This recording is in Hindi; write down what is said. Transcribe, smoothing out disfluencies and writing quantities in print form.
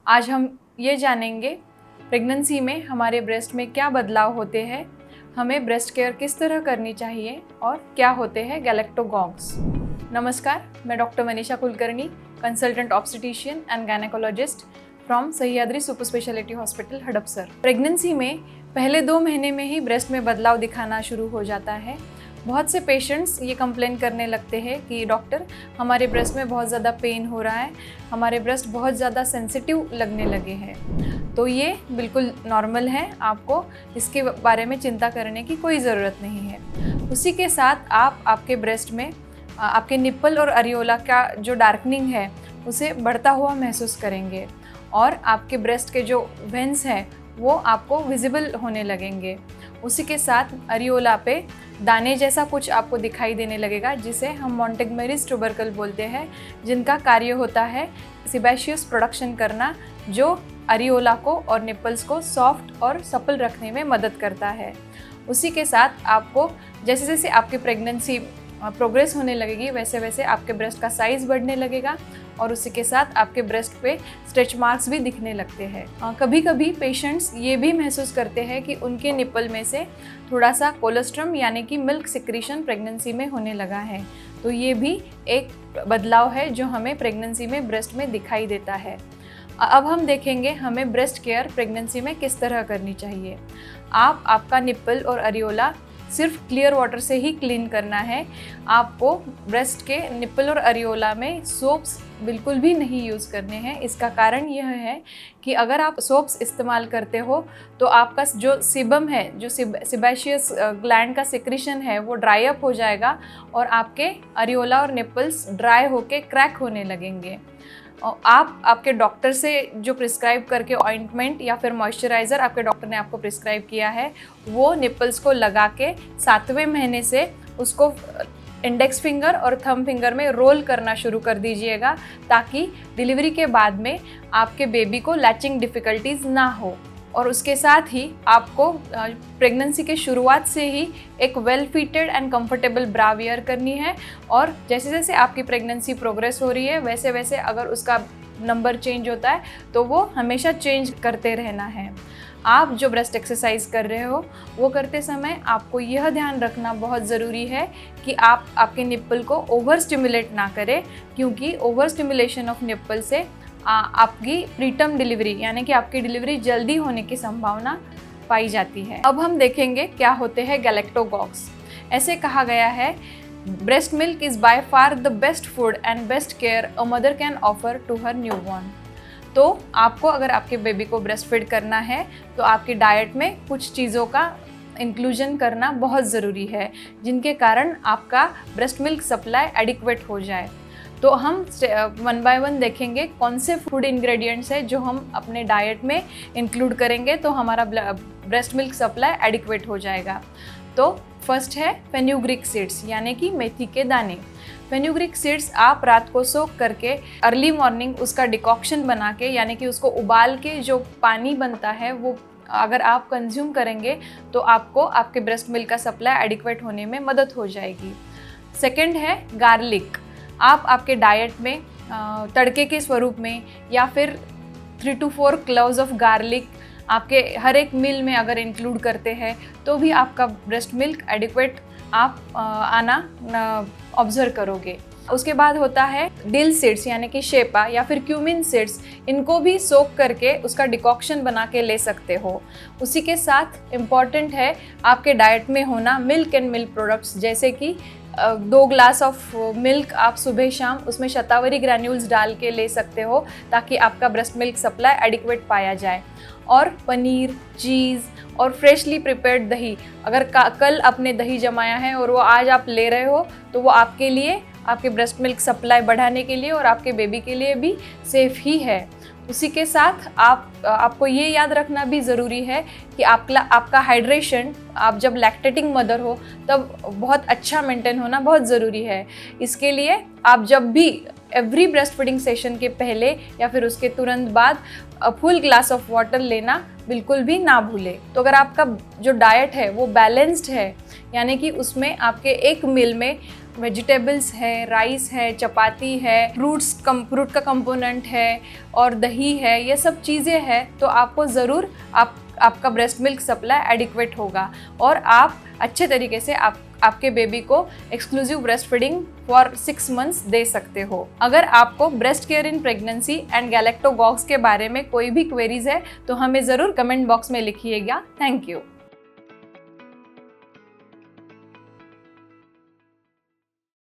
आज हम ये जानेंगे प्रेगनेंसी में हमारे ब्रेस्ट में क्या बदलाव होते हैं, हमें ब्रेस्ट केयर किस तरह करनी चाहिए और क्या होते हैं गैलेक्टोगॉन्ग्स। नमस्कार, मैं doctor Manisha Kulkarni, consultant obstetrician and gynaecologist from Sahyadri super speciality hospital, Hadapsar. Pregnancy में पहले 2 महीने में ही ब्रेस्ट में बदलाव दिखाना शुरू हो जाता है। बहुत से पेशेंट्स ये कंप्लेन करने लगते हैं कि डॉक्टर, हमारे ब्रेस्ट में बहुत ज़्यादा पेन हो रहा है, हमारे ब्रेस्ट बहुत ज़्यादा सेंसिटिव लगने लगे हैं। तो ये बिल्कुल नॉर्मल है, आपको इसके बारे में चिंता करने की कोई ज़रूरत नहीं है। उसी के साथ आप आपके ब्रेस्ट में आपके निप्पल और अरियोला का जो डार्कनिंग है उसे बढ़ता हुआ महसूस करेंगे और आपके ब्रेस्ट के जो वेन्स हैं वो आपको विजिबल होने लगेंगे। उसी के साथ अरियोला पे दाने जैसा कुछ आपको दिखाई देने लगेगा, जिसे हम मॉन्टेगमेरीज ट्यूबरकल बोलते हैं, जिनका कार्य होता है सिबेशियस प्रोडक्शन करना, जो अरियोला को और निप्पल्स को सॉफ्ट और सपल रखने में मदद करता है। उसी के साथ आपको जैसे जैसे आपकी प्रेगनेंसी प्रोग्रेस होने लगेगी वैसे वैसे आपके ब्रेस्ट का साइज़ बढ़ने लगेगा और उसी के साथ आपके ब्रेस्ट पे स्ट्रेच मार्क्स भी दिखने लगते हैं। कभी कभी पेशेंट्स ये भी महसूस करते हैं कि उनके निप्पल में से थोड़ा सा कोलेस्ट्रम यानी कि मिल्क सिक्रीशन प्रेगनेंसी में होने लगा है। तो ये भी एक बदलाव है जो हमें प्रेगनेंसी में ब्रेस्ट में दिखाई देता है। अब हम देखेंगे हमें ब्रेस्ट केयर प्रेगनेंसी में किस तरह करनी चाहिए। आपका निप्पल और अरियोला सिर्फ क्लियर वाटर से ही क्लीन करना है। आपको ब्रेस्ट के निप्पल और अरियोला में सोप्स बिल्कुल भी नहीं यूज़ करने हैं। इसका कारण यह है कि अगर आप सोप्स इस्तेमाल करते हो तो आपका जो सीबम है, जो सिबेशियस ग्लैंड का सिक्रीशन है, वो ड्राई अप हो जाएगा और आपके अरियोला और निप्पल्स ड्राई होके क्रैक होने लगेंगे। आप आपके डॉक्टर से जो प्रिस्क्राइब करके ऑइंटमेंट या फिर मॉइस्चराइज़र आपके डॉक्टर ने आपको प्रिस्क्राइब किया है, वो निप्पल्स को लगा के 7वें महीने से उसको इंडेक्स फिंगर और थंब फिंगर में रोल करना शुरू कर दीजिएगा, ताकि डिलीवरी के बाद में आपके बेबी को लैचिंग डिफ़िकल्टीज़ ना हो। और उसके साथ ही आपको प्रेगनेंसी के शुरुआत से ही एक well fitted and comfortable bra wear करनी है और जैसे जैसे आपकी प्रेगनेंसी प्रोग्रेस हो रही है वैसे वैसे अगर उसका नंबर चेंज होता है तो वो हमेशा चेंज करते रहना है। आप जो ब्रेस्ट एक्सरसाइज कर रहे हो वो करते समय आपको यह ध्यान रखना बहुत ज़रूरी है कि आप आपके निप्पल को ओवर स्टिमुलेट ना करें, क्योंकि ओवर स्टिमुलेशन ऑफ निप्पल से आपकी प्रीटर्म डिलीवरी यानी कि आपकी डिलीवरी जल्दी होने की संभावना पाई जाती है। अब हम देखेंगे क्या होते हैं गैलेक्टोगॉन्ग्स। ऐसे कहा गया है, breast milk is by far the best food and best care a mother can offer to her newborn. तो आपको अगर आपके बेबी को ब्रेस्ट फीड करना है तो आपकी डाइट में कुछ चीज़ों का इंक्लूजन करना बहुत ज़रूरी है, जिनके कारण आपका ब्रेस्ट मिल्क सप्लाई एडिक्वेट हो जाए। तो हम 1 बाय 1 देखेंगे कौन से फूड इंग्रेडिएंट्स हैं जो हम अपने डाइट में इंक्लूड करेंगे तो हमारा ब्रेस्ट मिल्क सप्लाई एडिक्वेट हो जाएगा। तो फर्स्ट है फेन्यूग्रीक सीड्स यानी कि मेथी के दाने। फेन्यूग्रीक सीड्स आप रात को सोक करके अर्ली मॉर्निंग उसका डिकॉक्शन बना के यानी कि उसको उबाल के जो पानी बनता है वो अगर आप कंज्यूम करेंगे तो आपको आपके ब्रेस्ट मिल्क का सप्लाई एडिक्वेट होने में मदद हो जाएगी। सेकेंड है गार्लिक। आप आपके डाइट में तड़के के स्वरूप में या फिर 3 to 4 क्लोव्स ऑफ गार्लिक आपके हर एक मील में अगर इंक्लूड करते हैं तो भी आपका ब्रेस्ट मिल्क एडिक्वेट आप आना ऑब्जर्व करोगे। उसके बाद होता है डिल सीड्स यानी कि शेपा या फिर क्यूमिन सीड्स। इनको भी सोक करके उसका डिकॉक्शन बना के ले सकते हो। उसी के साथ इम्पॉर्टेंट है आपके डाइट में होना मिल्क एंड मिल्क प्रोडक्ट्स, जैसे कि 2 ग्लास ऑफ मिल्क आप सुबह शाम उसमें शतावरी ग्रैन्यूल्स डाल के ले सकते हो, ताकि आपका ब्रेस्ट मिल्क सप्लाई एडिक्वेट पाया जाए। और पनीर, चीज़ और फ्रेशली प्रिपेयर्ड दही, अगर कल आपने दही जमाया है और वो आज आप ले रहे हो तो वो आपके लिए, आपके ब्रेस्ट मिल्क सप्लाई बढ़ाने के लिए और आपके बेबी के लिए भी सेफ़ ही है। उसी के साथ आपको ये याद रखना भी ज़रूरी है कि आपका हाइड्रेशन, आप जब लैक्टेटिंग मदर हो तब बहुत अच्छा मेंटेन होना बहुत ज़रूरी है। इसके लिए आप जब भी एवरी ब्रेस्ट फीडिंग सेशन के पहले या फिर उसके तुरंत बाद फुल ग्लास ऑफ वाटर लेना बिल्कुल भी ना भूलें। तो अगर आपका जो डाइट है वो बैलेंस्ड है, यानी कि उसमें आपके एक मील में वेजिटेबल्स है, राइस है, चपाती है, फ्रूट का कंपोनेंट है और दही है, ये सब चीज़ें हैं, तो आपको ज़रूर आपका ब्रेस्ट मिल्क सप्लाई एडिक्वेट होगा और आप अच्छे तरीके से आपके बेबी को exclusive breast feeding for 6 months दे सकते हो। अगर आपको breast care in pregnancy and galactagogues के बारे में कोई भी क्वेरीज है तो हमें ज़रूर कमेंट बॉक्स में लिखिएगा। Thank you.